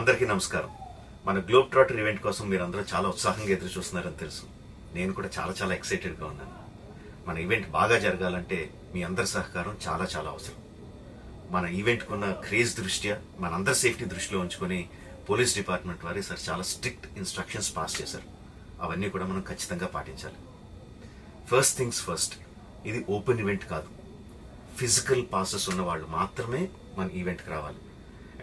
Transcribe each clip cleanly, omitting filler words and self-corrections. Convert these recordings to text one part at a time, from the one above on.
అందరికీ నమస్కారం. మన గ్లోబ్ ట్రాటర్ ఈవెంట్ కోసం మీరందరూ చాలా ఉత్సాహంగా ఎదురు చూస్తున్నారని తెలుసు. నేను కూడా చాలా ఎక్సైటెడ్గా ఉన్నాను. మన ఈవెంట్ బాగా జరగాలంటే మీ అందరి సహకారం చాలా అవసరం. మన ఈవెంట్కి ఉన్న క్రేజ్ దృష్ట్యా మనందరి సేఫ్టీ దృష్టిలో ఉంచుకొని పోలీస్ డిపార్ట్మెంట్ వారు సార్ చాలా స్ట్రిక్ట్ ఇన్స్ట్రక్షన్స్ పాస్ చేశారు. అవన్నీ కూడా మనం ఖచ్చితంగా పాటించాలి. ఫస్ట్ థింగ్స్ ఫస్ట్, ఇది ఓపెన్ ఈవెంట్ కాదు. ఫిజికల్ పాసెస్ ఉన్న వాళ్ళు మాత్రమే మన ఈవెంట్కి రావాలి.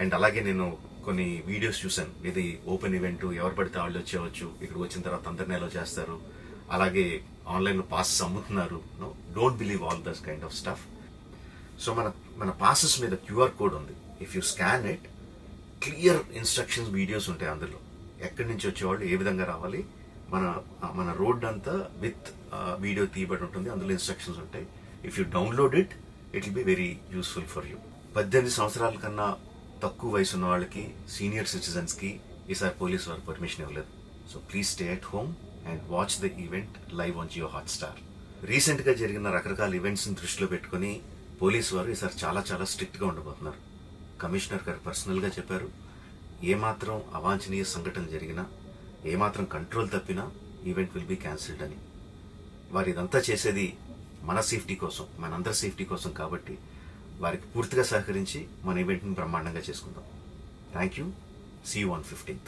అండ్ అలాగే నేను కొన్ని వీడియోస్ చూశాను, ఇది ఓపెన్ ఈవెంట్, ఎవరు పడితే వాళ్ళు వచ్చేవచ్చు, ఇక్కడికి వచ్చిన తర్వాత అందరినీ అలో చేస్తారు, అలాగే ఆన్లైన్లో పాసెస్ అమ్ముతున్నారు. Don't believe all thus kind of stuff. So మన పాసెస్ మీద క్యూఆర్ కోడ్ ఉంది. If you scan it, clear instructions videos ఉంటాయి అందులో. ఎక్కడి నుంచి వచ్చేవాళ్ళు ఏ విధంగా రావాలి, మన రోడ్ అంతా విత్ వీడియో తీయబడి ఉంటుంది, అందులో ఇన్స్ట్రక్షన్స్ ఉంటాయి. If you download it will be very useful for you. 18 సంవత్సరాల కన్నా తక్కువ వయసు ఉన్న వాళ్ళకి, సీనియర్ సిటిజన్స్కి ఈసారి పోలీస్ వారు పర్మిషన్ ఇవ్వలేదు. So please stay at home and watch the event live on Jio Hotstar. రీసెంట్గా జరిగిన రకరకాల ఈవెంట్స్ని దృష్టిలో పెట్టుకుని పోలీసు వారు ఈసారి చాలా స్ట్రిక్ట్గా ఉండబోతున్నారు. కమిషనర్ గారు పర్సనల్గా చెప్పారు, ఏమాత్రం అవాంఛనీయ సంఘటన జరిగినా, ఏమాత్రం కంట్రోల్ తప్పినా ఈవెంట్ విల్ బీ క్యాన్సిల్డ్ అని. వారు ఇదంతా చేసేది మన సేఫ్టీ కోసం, మనందరి సేఫ్టీ కోసం. కాబట్టి వారికి పూర్తిగా సహకరించి మన ఈవెంట్ని బ్రహ్మాండంగా చేసుకుందాం. Thank you. See you on 15th.